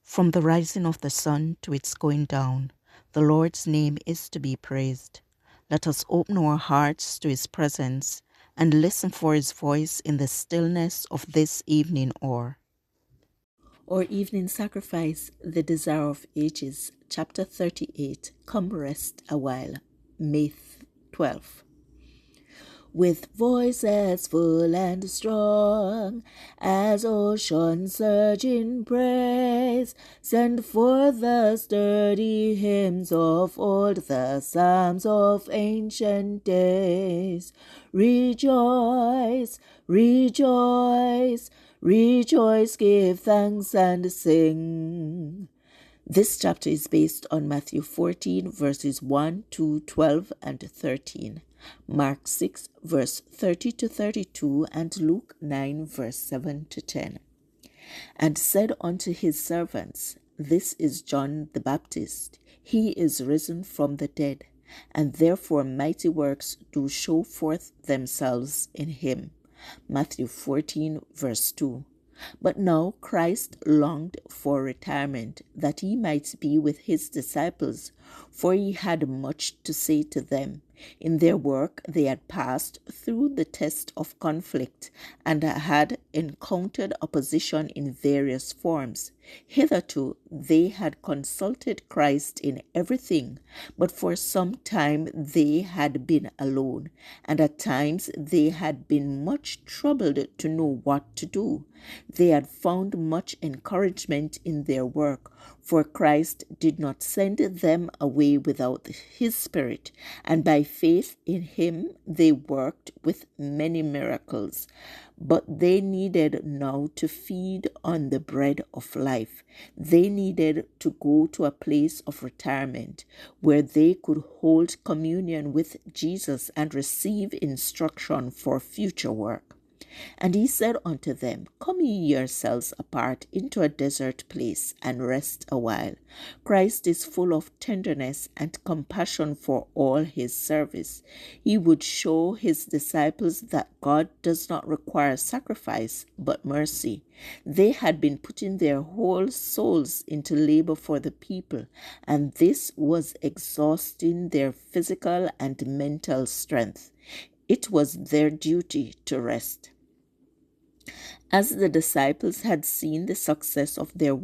From the rising of the sun to its going down, the Lord's name is to be praised. Let us open our hearts to his presence and listen for his voice in the stillness of this evening hour. Our evening sacrifice, the desire of ages, chapter 38, Come Rest a While, May 12. With voices full and strong, as ocean surging praise, send forth the sturdy hymns of old, the psalms of ancient days. Rejoice, rejoice, rejoice, give thanks and sing. This chapter is based on Matthew 14, verses 1 to 12 and 13, Mark 6, verse 30 to 32, and Luke 9, verse 7 to 10. And said unto his servants, This is John the Baptist. He is risen from the dead, and therefore mighty works do show forth themselves in him. Matthew 14, verse 2. But now Christ longed for retirement, that he might be with his disciples, for he had much to say to them. In their work they had passed through the test of conflict and had encountered opposition in various forms. Hitherto they had consulted Christ in everything, but for some time they had been alone, and at times they had been much troubled to know what to do. They had found much encouragement in their work, for Christ did not send them away without his Spirit, and by faith in him they worked with many miracles. But they needed now to feed on the bread of life. They needed to go to a place of retirement where they could hold communion with Jesus and receive instruction for future work. And he said unto them, Come ye yourselves apart into a desert place, and rest a while. Christ is full of tenderness and compassion for all his service. He would show his disciples that God does not require sacrifice, but mercy. They had been putting their whole souls into labor for the people, and this was exhausting their physical and mental strength. It was their duty to rest. As the disciples had seen the success of their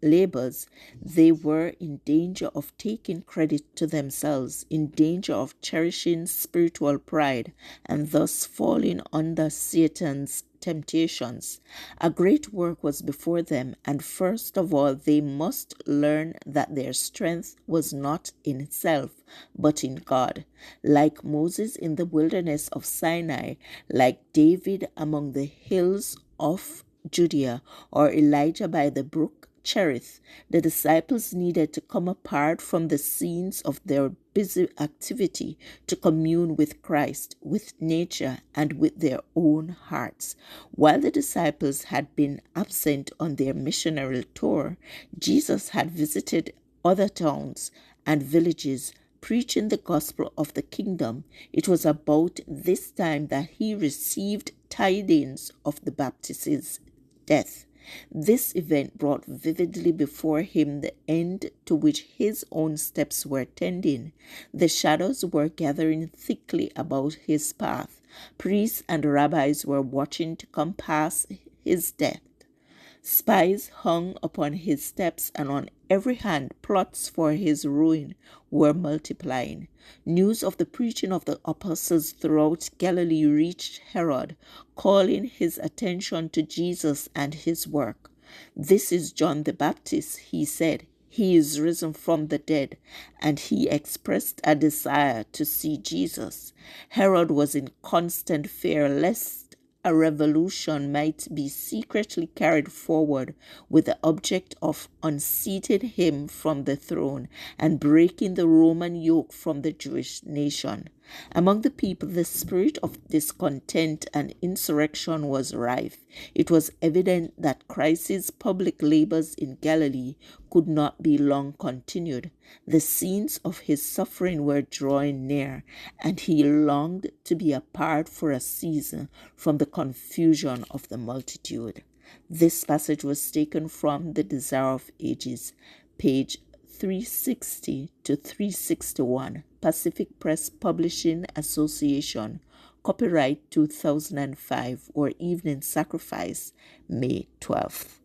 labors, they were in danger of taking credit to themselves, in danger of cherishing spiritual pride, and thus falling under Satan's temptations. A great work was before them, and first of all they must learn that their strength was not in itself, but in God. Like Moses in the wilderness of Sinai, like David among the hills of Judea, or Elijah by the brook Cherith, the disciples needed to come apart from the scenes of their busy activity to commune with Christ, with nature, and with their own hearts. While the disciples had been absent on their missionary tour, Jesus had visited other towns and villages, preaching the gospel of the kingdom. It was about this time that he received tidings of the Baptist's death. This event brought vividly before him the end to which his own steps were tending. The shadows were gathering thickly about his path. Priests and rabbis were watching to compass his death. Spies hung upon his steps, and on every hand plots for his ruin were multiplying. News of the preaching of the apostles throughout Galilee reached Herod, calling his attention to Jesus and his work. This is John the Baptist, he said. He is risen from the dead, and he expressed a desire to see Jesus. Herod was in constant fear lest a revolution might be secretly carried forward with the object of unseating him from the throne and breaking the Roman yoke from the Jewish nation. Among the people, the spirit of discontent and insurrection was rife. It was evident that Christ's public labors in Galilee could not be long continued. The scenes of his suffering were drawing near, and he longed to be apart for a season from the confusion of the multitude. This passage was taken from The Desire of Ages, page 360 to 361, Pacific Press Publishing Association, copyright 2005, or Evening Sacrifice, May 12th.